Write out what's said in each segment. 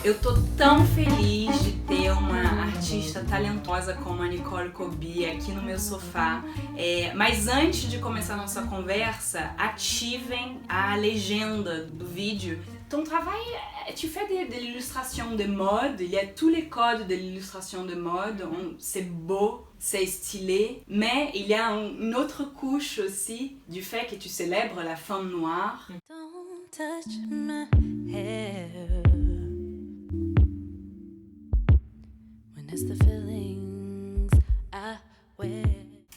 Eu tô tão feliz de ter uma artista talentosa como a Nicole Colby aqui no meu sofá. Mas antes de começar a nossa conversa, ativem a legenda do vídeo. Ton travail, tu fais de l'illustration de mode, il y a tous les codes de l'illustration de mode, c'est beau, c'est stylé, mais il y a une autre couche aussi du fait que tu célèbres la femme noire. Don't touch my hair when it's the feelings I wear.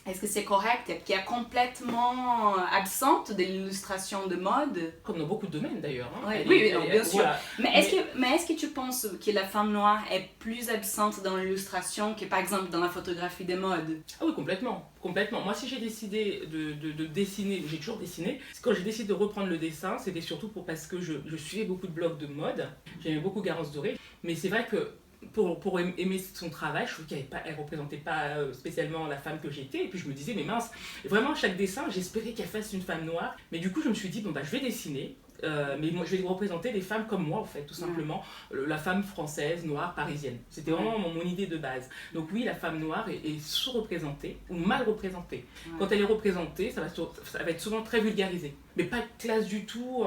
Est-ce que c'est correct? Qui est complètement absente de l'illustration de mode. Comme dans beaucoup de domaines d'ailleurs. Hein. Oui, bien sûr. Voilà. Mais est-ce que tu penses que la femme noire est plus absente dans l'illustration que par exemple dans la photographie de mode? Ah oui, complètement. Moi, si j'ai décidé de dessiner, j'ai toujours dessiné, quand j'ai décidé de reprendre le dessin, c'était surtout parce que je suivais beaucoup de blogs de mode, j'aimais beaucoup Garance Doré, mais c'est vrai que pour aimer son travail, je trouve qu'elle ne représentait pas spécialement la femme que j'étais. Et puis je me disais, mais mince, vraiment à chaque dessin, j'espérais qu'elle fasse une femme noire. Mais du coup, je me suis dit, bon, je vais dessiner. Mais moi, je vais représenter des femmes comme moi, en fait, tout simplement. La femme française, noire, parisienne. C'était vraiment mon idée de base. Donc oui, la femme noire est sous-représentée ou mal représentée. Quand elle est représentée, ça va être souvent très vulgarisé. Mais pas classe du tout,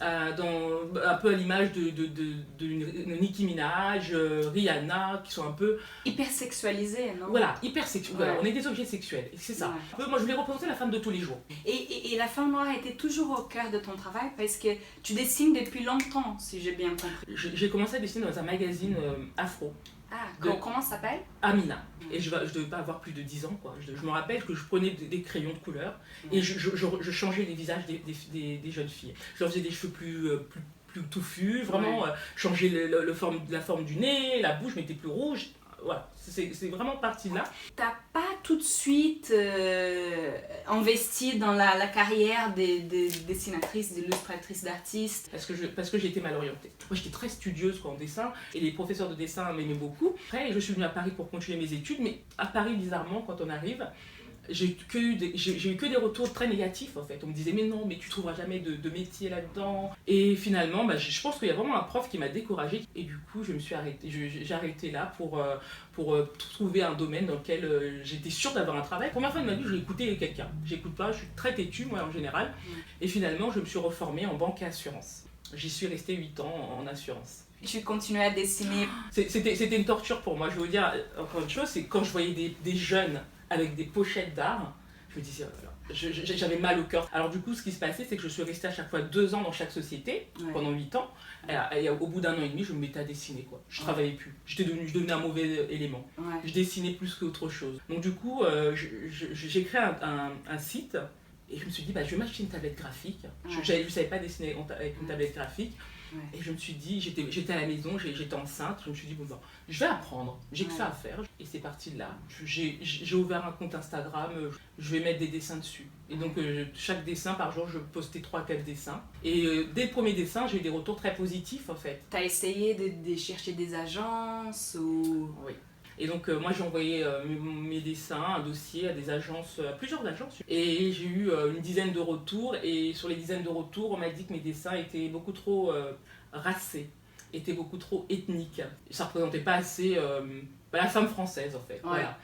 un peu à l'image de Nicki Minaj, Rihanna, qui sont un peu... Hyper sexualisée, non? Voilà, hyper sexuelle. Voilà, on est des objets sexuels, c'est ça. Moi, je voulais représenter la femme de tous les jours. Et la femme noire était toujours au cœur de ton travail parce que tu dessines depuis longtemps, si j'ai bien compris. J'ai commencé à dessiner dans un magazine afro. Ah, comment ça s'appelle? Amina. Et je devais pas avoir plus de 10 ans, quoi. Je me rappelle que je prenais des crayons de couleur et je changeais les visages des jeunes filles. Je leur faisais des cheveux plus touffus, vraiment changer la forme du nez, la bouche m'était plus rouge. Voilà, c'est vraiment parti de là. T'as pas tout de suite investi dans la carrière des dessinatrices, d'illustratrices, d'artistes? Parce que j'ai été mal orientée. Moi j'étais très studieuse en dessin et les professeurs de dessin m'aimaient beaucoup. Après je suis venue à Paris pour continuer mes études, mais à Paris bizarrement quand on arrive, j'ai eu que des retours très négatifs en fait. On me disait mais non, mais tu trouveras jamais de métier là-dedans. Et finalement, je pense qu'il y a vraiment un prof qui m'a découragée. Et du coup, j'ai arrêté là pour trouver un domaine dans lequel j'étais sûre d'avoir un travail. La première fois de ma vie, j'ai écouté quelqu'un. J'écoute pas, je suis très têtue moi en général. Et finalement, je me suis reformée en banque et assurance. J'y suis restée 8 ans en assurance. Tu continuais à dessiner? C'était une torture pour moi. Je vais vous dire encore une chose, c'est quand je voyais des jeunes avec des pochettes d'art, je me disais, j'avais mal au cœur. Alors du coup, ce qui se passait, c'est que je suis restée à chaque fois 2 ans dans chaque société, pendant 8 ans. Et au bout d'1 an et demi, je me mettais à dessiner, quoi. Je travaillais plus. Je devenais un mauvais élément. Je dessinais plus qu'autre chose. Donc du coup, j'ai créé un site et je me suis dit, je vais m'acheter une tablette graphique. Je ne savais pas dessiner avec une tablette graphique. Et je me suis dit, j'étais à la maison, j'étais enceinte, je me suis dit, je vais apprendre, j'ai que ça à faire. Et c'est parti de là. J'ai ouvert un compte Instagram, je vais mettre des dessins dessus. Et donc, chaque dessin, par jour, je postais 3-4 dessins. Et dès le premier dessin, j'ai eu des retours très positifs, en fait. T'as essayé de chercher des agences ou... Oui. Et donc moi j'ai envoyé mes dessins, un dossier à à plusieurs agences. Et j'ai eu une dizaine de retours. Et sur les dizaines de retours, on m'a dit que mes dessins étaient beaucoup trop racés, étaient beaucoup trop ethniques. Ça ne représentait pas assez la femme française en fait. Voilà.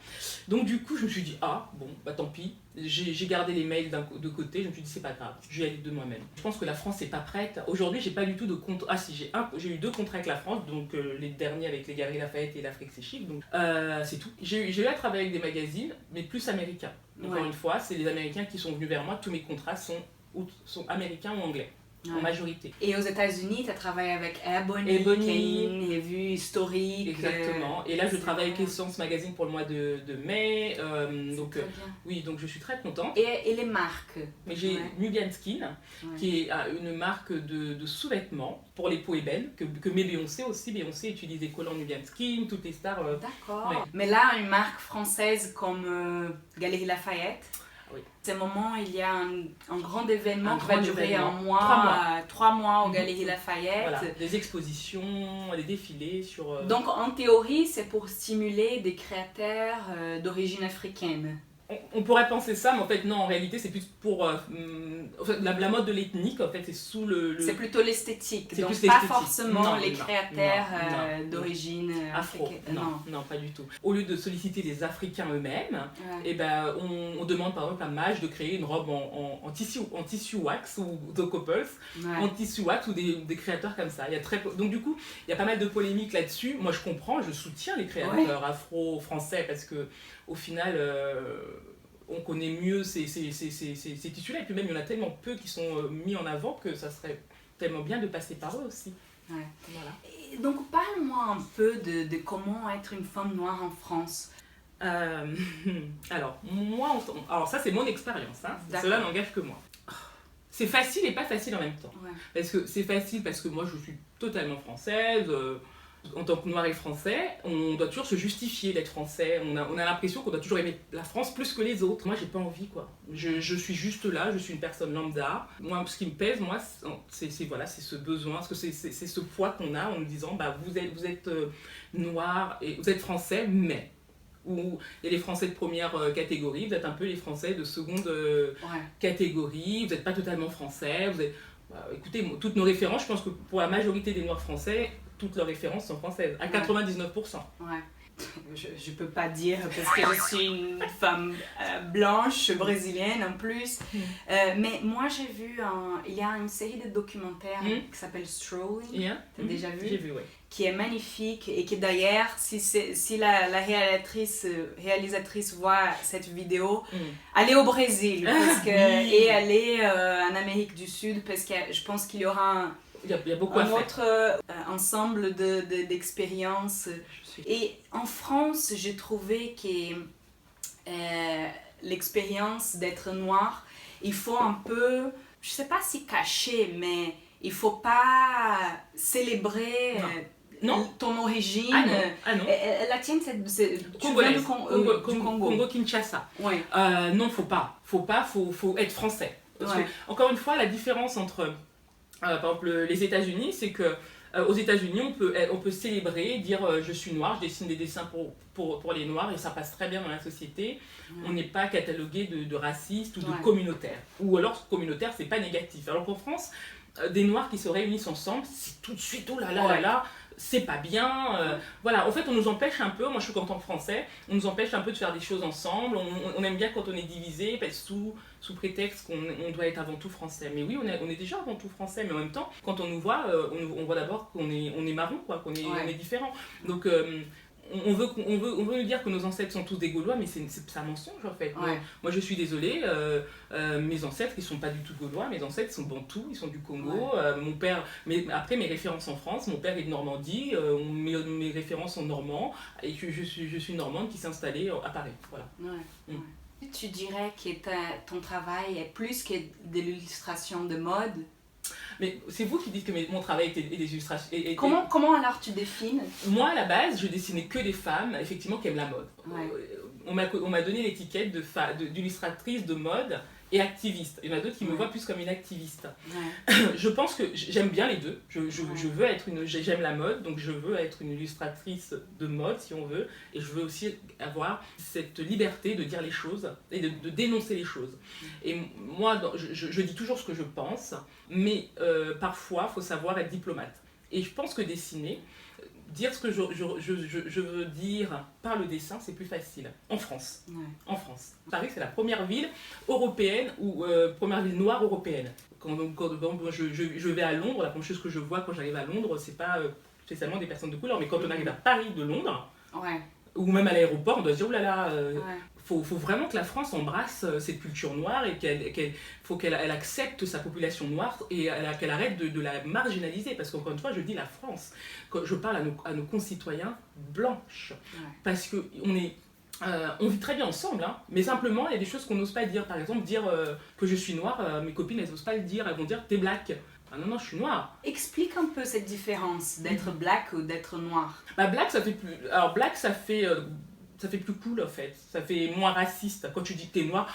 Donc du coup je me suis dit, tant pis. J'ai gardé les mails de côté, je me suis dit c'est pas grave, je vais aller de moi-même. Je pense que la France n'est pas prête. Aujourd'hui j'ai pas du tout de contrat. Ah si, j'ai eu 2 contrats avec la France, donc les derniers avec les Galeries Lafayette et l'Afrique c'est chic, donc c'est tout. J'ai eu à travailler avec des magazines, mais plus américains. Encore une fois, c'est les Américains qui sont venus vers moi, tous mes contrats sont américains ou anglais. En majorité. Et aux États-Unis, tu as travaillé avec Ebony, Kane, Revue Historique. Exactement. Et là, je travaille avec Essence Magazine pour le mois de mai. Donc, oui, donc je suis très contente. Et les marques? Mais j'ai Nubian Skin, qui est une marque de sous-vêtements pour les peaux ébènes, que met Beyoncé aussi. Beyoncé utilise des collants Nubian Skin, toutes les stars. D'accord. Ouais. Mais là, une marque française comme Galeries Lafayette. Oui. À ce moment, il y a un grand événement qui va durer 3 mois aux Galeries Lafayette. Voilà, des expositions, des défilés sur... Donc en théorie, c'est pour stimuler des créateurs d'origine africaine. on pourrait penser ça, mais en fait, non, en réalité, c'est plus pour en fait, la mode de l'ethnique, en fait, c'est sous le... C'est plutôt l'esthétique, C'est donc plus pas l'esthétique. forcément Non, les non, créateurs non, d'origine Afro, africaine. non, pas du tout. Au lieu de solliciter les Africains eux-mêmes, Ouais. eh ben, on demande par exemple à Maj de créer une robe en tissu wax ou The Couples, en Ouais. tissu wax ou des créateurs comme ça. Il y a donc du coup, il y a pas mal de polémiques là-dessus. Moi je comprends, je soutiens les créateurs afro-français parce que au final, on connaît mieux ces tissus-là. Et puis même, il y en a tellement peu qui sont mis en avant que ça serait tellement bien de passer par eux aussi. Ouais. Voilà. Et donc parle-moi un peu de comment être une femme noire en France. Alors, moi, alors ça c'est mon expérience, hein. D'accord. Cela n'engage que moi. C'est facile et pas facile en même temps. Ouais. Parce que c'est facile parce que moi je suis totalement française. En tant que noir et français, on doit toujours se justifier d'être français. On a l'impression qu'on doit toujours aimer la France plus que les autres. Moi, j'ai pas envie, quoi. Je suis juste là, je suis une personne lambda. Moi, ce qui me pèse, moi, c'est ce besoin, parce que c'est ce poids qu'on a en nous disant, bah, vous êtes noir et vous êtes français, mais... Ou il y a les Français de première catégorie, vous êtes un peu les Français de seconde catégorie, vous n'êtes pas totalement français. Écoutez, toutes nos références, je pense que pour la majorité des Noirs français, toutes leurs références sont françaises, à 99%. Ouais. Je peux pas dire parce que je suis une femme blanche, brésilienne en plus. Mais moi j'ai vu, il y a une série de documentaires qui s'appelle Strolling. Yeah. T'as déjà vu? J'ai vu, oui. Qui est magnifique et qui d'ailleurs, si la réalisatrice voit cette vidéo, allez au Brésil parce que, et allez en Amérique du Sud parce que je pense qu'il y aura il y a beaucoup à faire. autre ensemble d'expériences. Et en France, j'ai trouvé que l'expérience d'être noir, il faut un peu, je sais pas si cacher, mais il faut pas célébrer non. ton origine. Ah non. La tienne, tu viens du Congo. Congo-Kinshasa. Ouais. Non, faut être français. Parce que, encore une fois, la différence entre, par exemple, les États-Unis, c'est que aux États-Unis, on peut célébrer, dire je suis noir, je dessine des dessins pour les noirs et ça passe très bien dans la société. On n'est pas catalogué de raciste ou de communautaire. Ou alors communautaire, c'est pas négatif. Alors qu'en France, des noirs qui se réunissent ensemble, c'est tout de suite oh là là, c'est pas bien. Voilà, en fait, on nous empêche un peu, moi je suis en tant que français, on nous empêche un peu de faire des choses ensemble. On aime bien quand on est divisé, sous prétexte qu'on doit être avant tout français. Mais oui, on est déjà avant tout français, mais en même temps, quand on nous voit, on voit d'abord qu'on est marron, quoi, qu'on est, on est différent. Donc, on veut nous dire que nos ancêtres sont tous des Gaulois, mais c'est un mensonge en fait. Moi je suis désolée, mes ancêtres ils sont pas du tout Gaulois, mes ancêtres sont bantous, ils sont du Congo. Mon père, après mes références en France, mon père est de Normandie, mes références sont normands, et je suis normande qui s'est installée à Paris. Voilà. Tu dirais que ton travail est plus que de l'illustration de mode? Mais c'est vous qui dites que mon travail était des illustrations. Comment alors tu définis? Moi, à la base, je dessinais que des femmes, effectivement, qui aiment la mode. On m'a donné l'étiquette d'illustratrice de mode et activiste. Il y en a d'autres qui me voient plus comme une activiste. Je pense que j'aime bien les deux. Je veux être j'aime la mode, donc je veux être une illustratrice de mode, si on veut. Et je veux aussi avoir cette liberté de dire les choses et de dénoncer les choses. Et moi, je dis toujours ce que je pense, mais parfois, il faut savoir être diplomate. Et je pense que dessiner, dire ce que je veux dire par le dessin, c'est plus facile. En France. En France. Paris, c'est la première ville européenne ou première ville noire européenne. Quand je vais à Londres, la première chose que je vois quand j'arrive à Londres, c'est pas spécialement des personnes de couleur, mais quand on arrive à Paris de Londres, ou même à l'aéroport, on doit se dire, oh là là, faut vraiment que la France embrasse cette culture noire et qu'elle accepte sa population noire et qu'elle arrête de la marginaliser. Parce qu'encore une fois, je dis la France, quand je parle à nos concitoyens blanches, parce qu'on vit très bien ensemble, hein, mais simplement il y a des choses qu'on n'ose pas dire. Par exemple, dire que je suis noire, mes copines elles n'osent pas le dire, elles vont dire t'es black. Ah non, je suis noire. Explique un peu cette différence d'être black ou d'être noir. Black ça fait plus. Alors black ça fait ça fait plus cool en fait, ça fait moins raciste. Quand tu dis que t'es noir,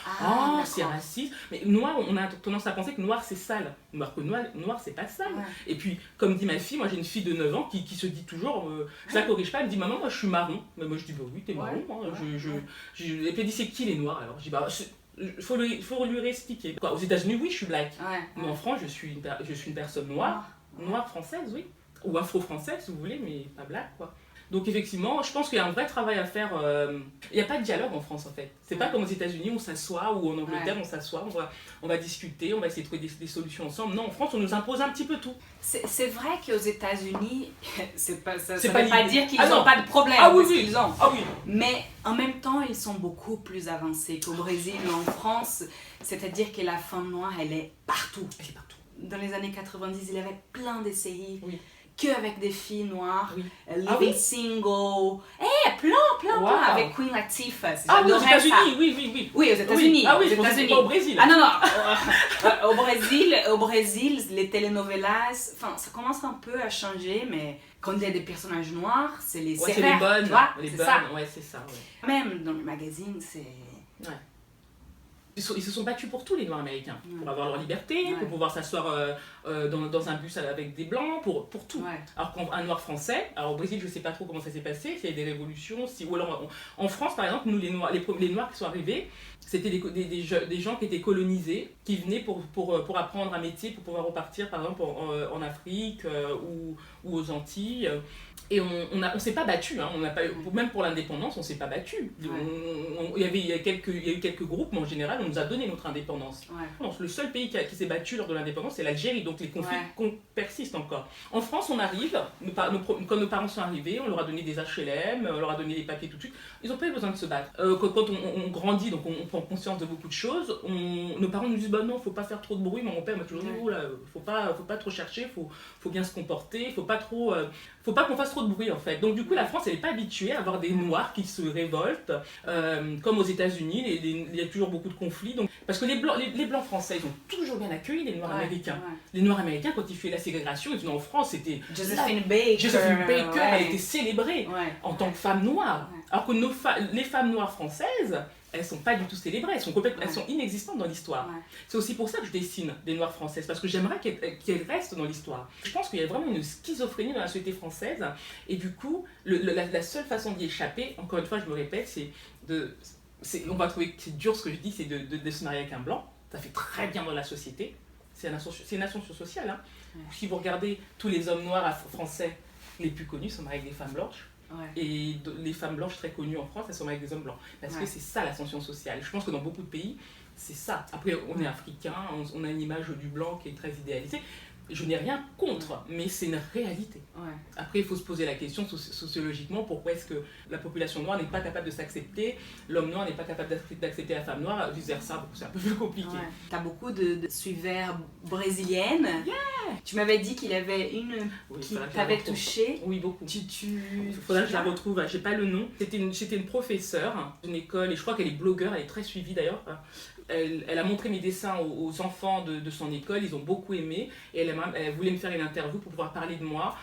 c'est raciste. Mais noir, on a tendance à penser que noir c'est sale. Alors que noir c'est pas sale. Ouais. Et puis, comme dit ma fille, moi j'ai une fille de 9 ans qui se dit toujours, je la corrige pas, elle me dit maman, moi je suis marron. Mais moi je dis bah oui, t'es marron. Hein. Et puis elle dit c'est qui les noirs alors? Je dis bah. Faut lui réexpliquer. Quoi, aux États-Unis, oui, je suis black. Mais en France, je suis une personne noire française, oui. Ou afro-française, si vous voulez, mais pas black, quoi. Donc effectivement, je pense qu'il y a un vrai travail à faire. Il n'y a pas de dialogue en France, en fait. C'est pas comme aux États-Unis, on s'assoit, ou en Angleterre, on s'assoit, on va discuter, on va essayer de trouver des solutions ensemble. Non, en France, on nous impose un petit peu tout. C'est vrai qu'aux États-Unis, ça C'est veut pas pas l'idée. dire qu'ils n'ont pas de problème, oui, parce oui. qu'ils ont. Ah oui. Mais en même temps, ils sont beaucoup plus avancés qu'au Brésil ou en France. C'est-à-dire que la femme noire, elle est partout. Elle est partout. Dans les années 90, il y avait plein de séries. Oui. Qu'avec des filles noires, Oui. Living Single, plein, avec Queen Latifah. Ah oui, aux J'adorais ça. États-Unis, oui. Oui, aux États-Unis. Ah oui, aux je pensais que États-Unis. c'était pas au Brésil. Ah non. Au Brésil, les telenovelas, enfin, ça commence un peu à changer, mais quand il y a des personnages noirs, c'est les Ouais, c'est sévères, les bonnes, tu vois, les c'est bonnes, ça. ouais, c'est ça. Ouais. Même dans les magazines, c'est... Ouais. Ils se sont battus pour tout, les Noirs américains, pour avoir leur liberté, pour pouvoir s'asseoir dans un bus avec des Blancs, pour tout. Ouais. Alors qu'un Noir français, alors au Brésil, je ne sais pas trop comment ça s'est passé, s'il y a eu des révolutions, ou alors en France, par exemple, nous, les Noirs qui sont arrivés, c'était des gens qui étaient colonisés, qui venaient pour apprendre un métier, pour pouvoir repartir, par exemple, en Afrique ou aux Antilles. Et on s'est pas battu, hein. Même pour l'indépendance, on s'est pas battu. Il y a eu quelques groupes, mais en général, on nous a donné notre indépendance. Ouais. Le seul pays qui s'est battu lors de l'indépendance, c'est l'Algérie, donc les conflits persistent encore. En France, on arrive, quand nos parents sont arrivés, on leur a donné des HLM, on leur a donné des papiers tout de suite, ils n'ont pas eu besoin de se battre. Quand on grandit, donc on prend conscience de beaucoup de choses, nos parents nous disent bah non, faut pas faire trop de bruit, mais mon père m'a toujours dit faut pas trop chercher, faut bien se comporter, faut pas qu'on fasse trop de bruit en fait. Donc du coup la France elle n'est pas habituée à avoir des noirs qui se révoltent comme aux États-Unis, il y a toujours beaucoup de conflits. Donc, parce que les blancs français ils ont toujours bien accueilli les noirs américains. Ouais. Les noirs américains quand ils faisaient la ségrégation, ils venaient en France, c'était Josephine Baker elle était célébrée en tant que femme noire. Alors que les femmes noires françaises, elles sont pas du tout célébrées, elles sont inexistantes dans l'histoire. Ouais. C'est aussi pour ça que je dessine des noires françaises, parce que j'aimerais qu'elles restent dans l'histoire. Je pense qu'il y a vraiment une schizophrénie dans la société française, et du coup, la seule façon d'y échapper, encore une fois je me répète, on va trouver que c'est dur ce que je dis, c'est de se marier avec un blanc, ça fait très bien dans la société, c'est une ascension sociale. Hein. Ouais. Si vous regardez tous les hommes noirs français les plus connus sont mariés avec des femmes blanches. Ouais. Et les femmes blanches très connues en France, elles sont avec des hommes blancs. Parce que c'est ça l'ascension sociale. Je pense que dans beaucoup de pays, c'est ça. Après, on est africain, on a une image du blanc qui est très idéalisée. Je n'ai rien contre, mais c'est une réalité. Ouais. Après, il faut se poser la question sociologiquement, pourquoi est-ce que la population noire n'est pas capable de s'accepter, l'homme noir n'est pas capable d'accepter la femme noire, vice versa, c'est un peu plus compliqué. Ouais. Tu as beaucoup de suiveurs brésiliennes. Yeah. Tu m'avais dit qu'il y avait une qui t'avait touchée. Oui, beaucoup. Il faudra que je la retrouve, j'ai pas le nom. C'était une professeure d'une école, et je crois qu'elle est blogueur, elle est très suivie d'ailleurs. Elle a montré mes dessins aux enfants de son école, ils ont beaucoup aimé, et elle voulait me faire une interview pour pouvoir parler de moi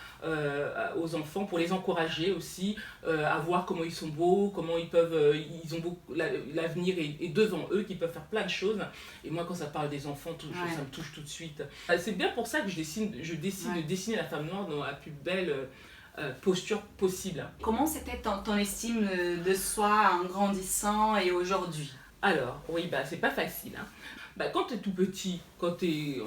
aux enfants, pour les encourager aussi à voir comment ils sont beaux, comment ils ont beaucoup, l'avenir est devant eux, qu'ils peuvent faire plein de choses. Et moi quand ça parle des enfants, ça me touche tout de suite. C'est bien pour ça que je décide de dessiner la femme noire dans la plus belle posture possible. Comment c'était ton estime de soi en grandissant et aujourd'hui? Alors, oui, c'est pas facile. Hein. Quand tu es tout petit, quand tu es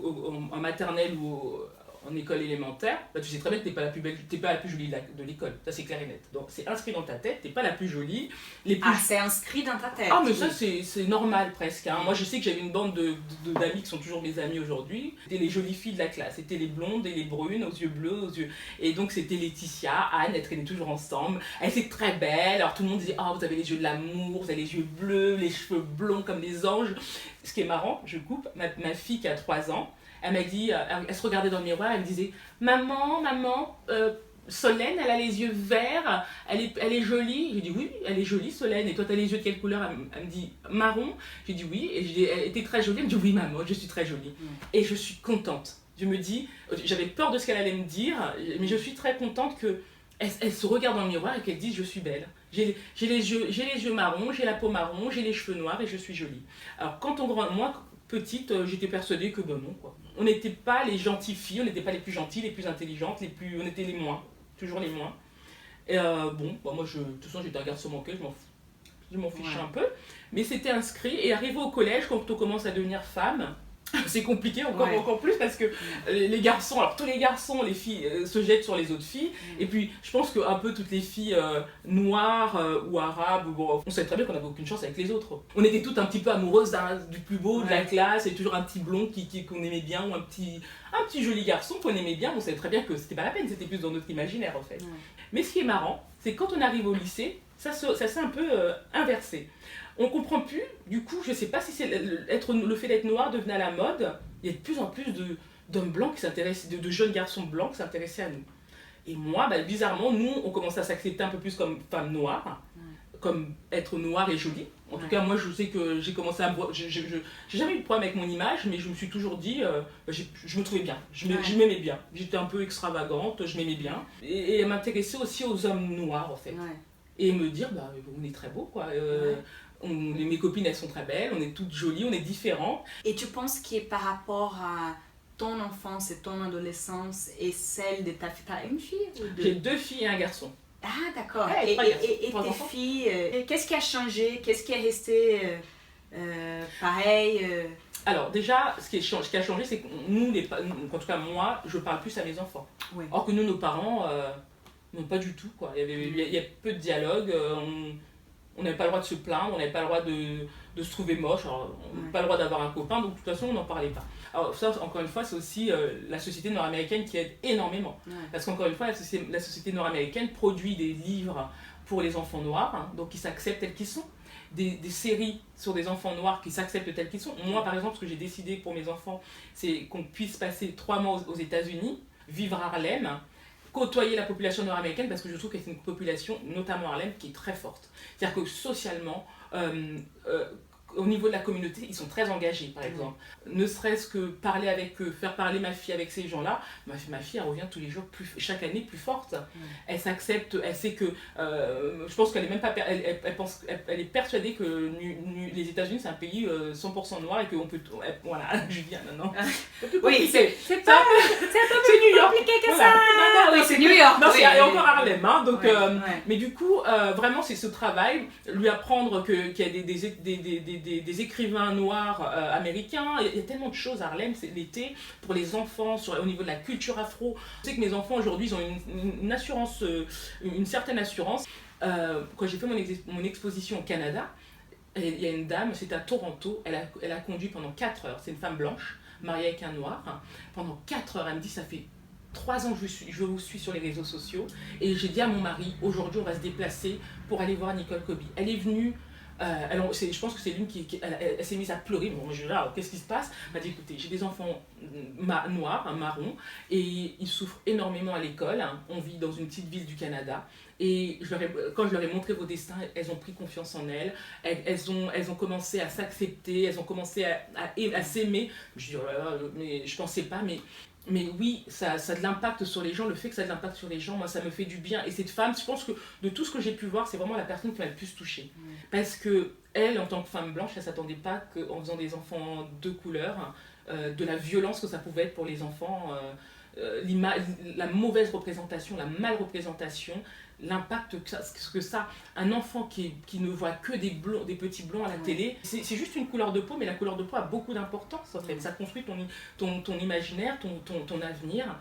en maternelle ou en école élémentaire, tu sais très bien que tu n'es pas la plus belle, t'es pas la plus jolie de l'école. Ça, c'est clair et net. Donc, c'est inscrit dans ta tête, tu n'es pas la plus jolie. C'est inscrit dans ta tête. Ah, mais ça, c'est normal presque. Hein. Moi, je sais que j'avais une bande d'amis qui sont toujours mes amis aujourd'hui. C'était les jolies filles de la classe. C'était les blondes et les brunes, aux yeux bleus, Et donc, c'était Laetitia, Anne, elles traînaient toujours ensemble. Elles étaient très belles. Alors, tout le monde disait, vous avez les yeux de l'amour, vous avez les yeux bleus, les cheveux blonds comme des anges. Ce qui est marrant, je coupe, ma fille qui a 3 ans, elle m'a dit, elle se regardait dans le miroir, elle me disait « Maman, Solène, elle a les yeux verts, elle est jolie. » J'ai dit « Oui, elle est jolie, Solène. Et toi, t'as les yeux de quelle couleur ?» Elle me dit « Marron. » J'ai dit « Oui. » Et elle était très jolie. Elle me dit « Oui, maman, je suis très jolie. » Et je suis contente. Je me dis, j'avais peur de ce qu'elle allait me dire, mais je suis très contente que elles se regardent dans le miroir et qu'elles disent je suis belle. J'ai les yeux marrons, j'ai la peau marron, j'ai les cheveux noirs et je suis jolie. Alors quand on grand, moi petite, j'étais persuadée que ben non quoi. On n'était pas les gentilles filles, on n'était pas les plus gentilles, les plus intelligentes, on était les moins, toujours les moins. Et bon, bah moi de toute façon j'étais un garçon manqué, je m'en fichais un peu, mais c'était inscrit. Et arrivé au collège, quand on commence à devenir femme, c'est compliqué encore plus parce que les garçons, alors tous les garçons, les filles se jettent sur les autres filles, et puis je pense que un peu toutes les filles noires ou arabes, bon, on savait très bien qu'on n'avait aucune chance avec les autres. On était toutes un petit peu amoureuses du plus beau de la classe, et toujours un petit blond qu'on aimait bien, ou un petit joli garçon qu'on aimait bien. On savait très bien que c'était pas la peine, c'était plus dans notre imaginaire en fait. Mais ce qui est marrant, c'est quand on arrive au lycée, ça s'est un peu inversé. On comprend plus, du coup, je sais pas si c'est le fait d'être noir devenait à la mode. Il y a de plus en plus d'hommes blancs qui s'intéressent, de jeunes garçons blancs qui s'intéressaient à nous. Et moi, bah, bizarrement, nous, on commence à s'accepter un peu plus comme femme noire, comme être noire et jolie. En tout cas, moi, je sais que j'ai commencé à me voir. J'ai jamais eu de problème avec mon image, mais je me suis toujours dit, je me trouvais bien, je m'aimais bien. J'étais un peu extravagante, je m'aimais bien. Et m'intéresser aussi aux hommes noirs, en fait. Et me dire, bah, on est très beau, quoi. Mes copines, elles sont très belles, on est toutes jolies, on est différents. Et tu penses que par rapport à ton enfance et ton adolescence et celle de ta fille, t'as une fille ou deux? J'ai 2 filles et un garçon. Ah d'accord. Ouais, et tes filles, qu'est-ce qui a changé? Qu'est-ce qui est resté pareil? Alors déjà, ce qui a changé, c'est que nous, en tout cas moi, je parle plus à mes enfants. Or que nous, nos parents, non pas du tout, quoi. Il y a peu de dialogue, on n'avait pas le droit de se plaindre, on n'avait pas le droit de se trouver moche, alors, on n'avait pas le droit d'avoir un copain, donc de toute façon on n'en parlait pas. Alors ça, encore une fois, c'est aussi la société nord-américaine qui aide énormément. Parce qu'encore une fois, la société nord-américaine produit des livres pour les enfants noirs, hein, donc ils s'acceptent tels qu'ils sont. Des séries sur des enfants noirs qui s'acceptent tels qu'ils sont. Moi, par exemple, ce que j'ai décidé pour mes enfants, c'est qu'on puisse passer 3 mois aux États-Unis, vivre à Harlem, côtoyer la population nord-américaine, parce que je trouve que c'est une population, notamment Harlem, qui est très forte. C'est-à-dire que socialement, au niveau de la communauté, ils sont très engagés, par exemple. Ne serait-ce que parler avec eux, faire parler ma fille avec ces gens-là, ma fille, elle revient tous les jours, chaque année, plus forte. Elle s'accepte, elle sait que... je pense qu'elle est même pas... Elle est persuadée que les États-Unis, c'est un pays 100% noir et qu'on peut... Voilà, Julien, maintenant. Oui, c'est New York. Compliqué que Voilà. ça. Oui, c'est New York. Non, c'est encore Harlem, hein, donc... Mais du coup, vraiment, c'est ce travail, lui apprendre qu'il y a des écrivains noirs américains. Il y a tellement de choses à Harlem, c'est l'été, pour les enfants, au niveau de la culture afro. Je sais que mes enfants aujourd'hui, ils ont une assurance, une certaine assurance. Quand j'ai fait mon exposition au Canada, il y a une dame, c'était à Toronto, elle a conduit pendant 4 heures, c'est une femme blanche, mariée avec un noir. Pendant 4 heures, elle me dit, ça fait 3 ans que je vous suis sur les réseaux sociaux, et j'ai dit à mon mari, aujourd'hui on va se déplacer pour aller voir Nicole Kobe. Elle est venue, je pense que c'est l'une elle s'est mise à pleurer. Bon, je dis là, qu'est-ce qui se passe? Elle m'a dit, écoutez, j'ai des enfants noirs, marrons, et ils souffrent énormément à l'école. On vit dans une petite ville du Canada. Et quand je leur ai montré vos destins, elles ont pris confiance en elles. Elles ont commencé à s'accepter, elles ont commencé à s'aimer. Je dis, oh là là, mais je pensais pas, mais oui, ça a de l'impact sur les gens. Le fait que ça a de l'impact sur les gens, moi, ça me fait du bien. Et cette femme, je pense que de tout ce que j'ai pu voir, c'est vraiment la personne qui m'a le plus touchée. Parce que elle, en tant que femme blanche, elle ne s'attendait pas qu'en faisant des enfants de couleur, de la violence que ça pouvait être pour les enfants, la mauvaise représentation, la mal-représentation, l'impact que ça, un enfant qui ne voit que des petits blonds à la télé, c'est juste une couleur de peau, mais la couleur de peau a beaucoup d'importance en fait. Ça construit ton imaginaire, ton avenir,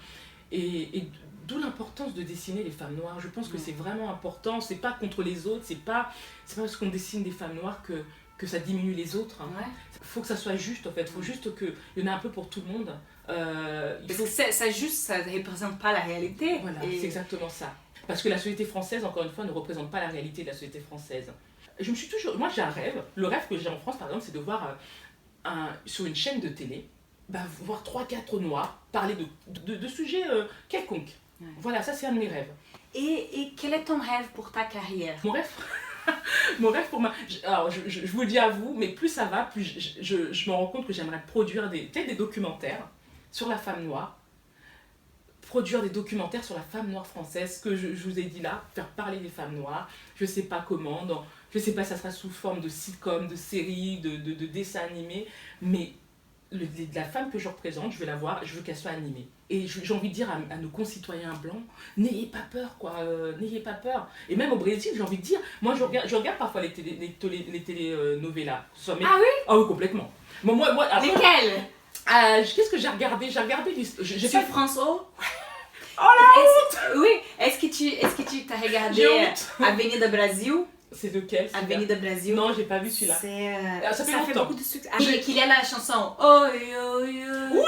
et d'où l'importance de dessiner les femmes noires. Je pense que c'est vraiment important, c'est pas contre les autres, c'est pas parce qu'on dessine des femmes noires que ça diminue les autres. Faut que ça soit juste en fait, faut juste qu'il y en a un peu pour tout le monde. Parce que ça ne représente pas la réalité. Voilà, c'est exactement ça. Parce que la société française, encore une fois, ne représente pas la réalité de la société française. Moi j'ai un rêve, le rêve que j'ai en France par exemple, c'est de voir sur une chaîne de télé, voir 3-4 noirs parler de sujets quelconques. Voilà, ça c'est un de mes rêves. Et quel est ton rêve pour ta carrière? Mon rêve pour moi, alors je vous le dis à vous, mais plus ça va, plus je me rends compte que j'aimerais produire peut-être des documentaires sur la femme noire, produire des documentaires sur la femme noire française, ce que je vous ai dit là, faire parler des femmes noires, je sais pas comment, je sais pas si ça sera sous forme de sitcom, de série, de dessin animé, mais la femme que je représente, je vais la voir, je veux qu'elle soit animée. Et j'ai envie de dire à nos concitoyens blancs, n'ayez pas peur, quoi, n'ayez pas peur. Et même au Brésil, j'ai envie de dire, moi je regarde parfois les telenovelas. Ah oui? Ah oui, complètement. Moi, après, lesquelles? Qu'est-ce que j'ai regardé? J'ai Sur pas... France O? Oh là! Oui, est-ce que tu t'as regardé Avenida Brasil? C'est lequel? Avenida Brasil? Non, j'ai pas vu celui-là. Ça fait longtemps. beaucoup de succès. Qu'il y a la chanson Oh yo yo. Oui!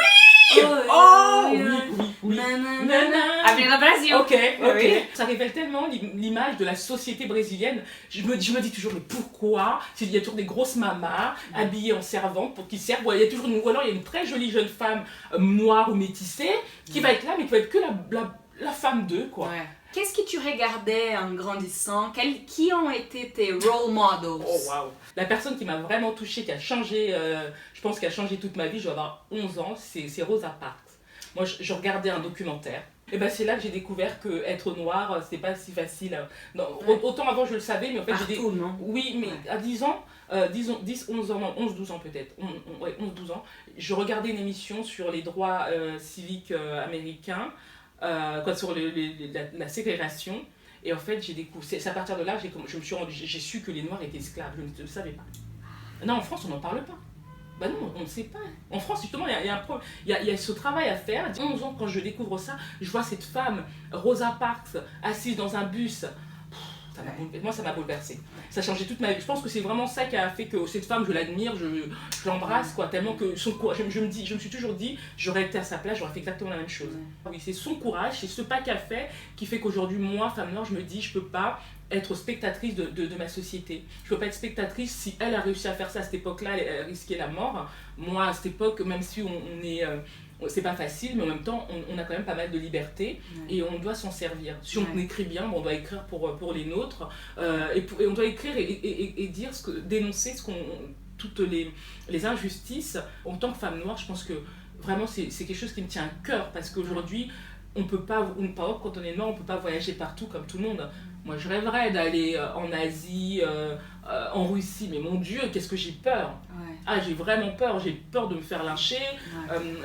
Oui. Nanana. Avenida Brasil. Ok. Oui. Ça révèle tellement l'image de la société brésilienne. Je me dis toujours, mais pourquoi? Il y a toujours des grosses mamas habillées en servantes pour qu'ils servent. Ou alors il y a une très jolie jeune femme noire ou métissée qui va être là, mais qui va être que la femme d'eux, quoi. Ouais. Qu'est-ce que tu regardais en grandissant? Qui ont été tes role models? Oh waouh! La personne qui m'a vraiment touchée, qui a changé, je pense qu'elle a changé toute ma vie, je vais avoir 11 ans, c'est Rosa Parks. Moi, je regardais un documentaire. Et ben c'est là que j'ai découvert que être noire, c'est pas si facile. Non, autant avant je le savais, mais en fait j'ai des... non? Oui, mais à 10 ans, 10, 11 ans, non, 11, 12 ans peut-être, 11, 12 ans, je regardais une émission sur les droits civiques américains, sur la ségrégation. Et en fait, j'ai découvert, c'est à partir de là j'ai su que les Noirs étaient esclaves, je ne le savais pas. Non, en France, on n'en parle pas. Ben non, on ne sait pas. En France, justement, il y a ce travail à faire. 11 ans, quand je découvre ça, je vois cette femme, Rosa Parks, assise dans un bus. Moi, ça m'a bouleversée. Ça a changé toute ma vie. Je pense que c'est vraiment ça qui a fait que cette femme, je l'admire, je l'embrasse, quoi, tellement que son courage. Je me suis toujours dit, j'aurais été à sa place, j'aurais fait exactement la même chose. Oui, c'est son courage, c'est ce pas qu'elle fait qui fait qu'aujourd'hui, moi, femme noire, je me dis, je peux pas être spectatrice de ma société. Je peux pas être spectatrice si elle a réussi à faire ça à cette époque-là, elle risquait la mort. Moi, à cette époque, même si on est... c'est pas facile, mais en même temps, on a quand même pas mal de liberté et on doit s'en servir. Si on écrit bien, on doit écrire pour les nôtres et on doit écrire et dire dénoncer toutes les injustices. En tant que femme noire, je pense que vraiment c'est quelque chose qui me tient à cœur parce qu'aujourd'hui, on peut pas, quand on est noir, on peut pas voyager partout comme tout le monde. Moi, je rêverais d'aller en Asie, en Russie, mais mon Dieu, qu'est-ce que j'ai peur. Ouais. Ah, j'ai vraiment peur. J'ai peur de me faire lyncher,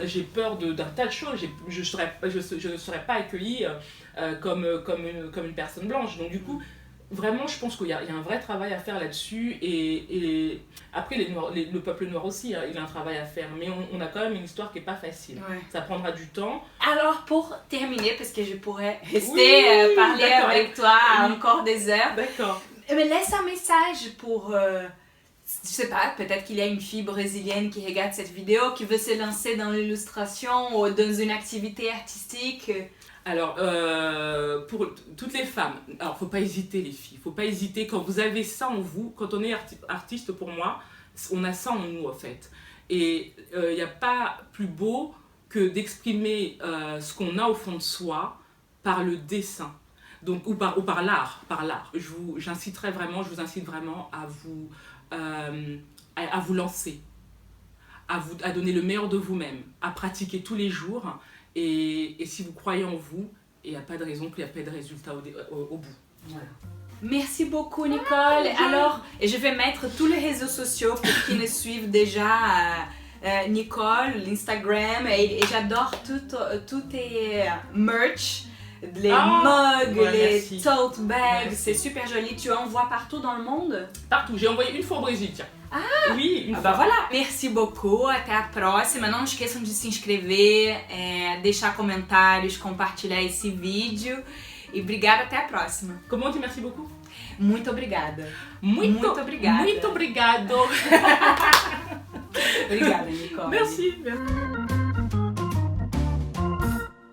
j'ai peur d'un tas de choses. Je ne serais pas accueillie comme une personne blanche. Donc du coup, vraiment, je pense qu'il y a un vrai travail à faire là-dessus. Et après, le peuple noir aussi, il a un travail à faire. Mais on a quand même une histoire qui n'est pas facile. Ouais. Ça prendra du temps. Alors, pour terminer, parce que je pourrais rester parler avec toi encore des heures. D'accord. Mais laisse un message pour... je sais pas, peut-être qu'il y a une fille brésilienne qui regarde cette vidéo, qui veut se lancer dans l'illustration ou dans une activité artistique. Alors, pour toutes les femmes, alors faut pas hésiter les filles, faut pas hésiter quand vous avez ça en vous, quand on est artiste pour moi, on a ça en nous en fait. Et il n'y a pas plus beau que d'exprimer ce qu'on a au fond de soi par le dessin. Donc, ou par l'art. Je vous incite vraiment à vous lancer, à donner le meilleur de vous-même, à pratiquer tous les jours. Et si vous croyez en vous, il n'y a pas de raison qu'il n'y ait pas de résultat au bout. Voilà. Merci beaucoup Nicole. Alors, je vais mettre tous les réseaux sociaux pour qu'ils le suivent déjà. Nicole, l'Instagram, et j'adore tout tes merch. Les mugs, les tote bags, c'est super joli. Tu envoies partout dans le monde? Partout, j'ai envoyé une fois au Brésil, tiens. Ah! Oui, une fois. Bah voilà. Merci beaucoup, até a próxima. Não esqueçam de se inscrever, deixar comentários, compartilhar esse vídeo. E obrigada, até a próxima. Comment on dit merci beaucoup? Muito obrigada. Muito obrigada. Muito obrigado. Obrigada, Nicole. Merci.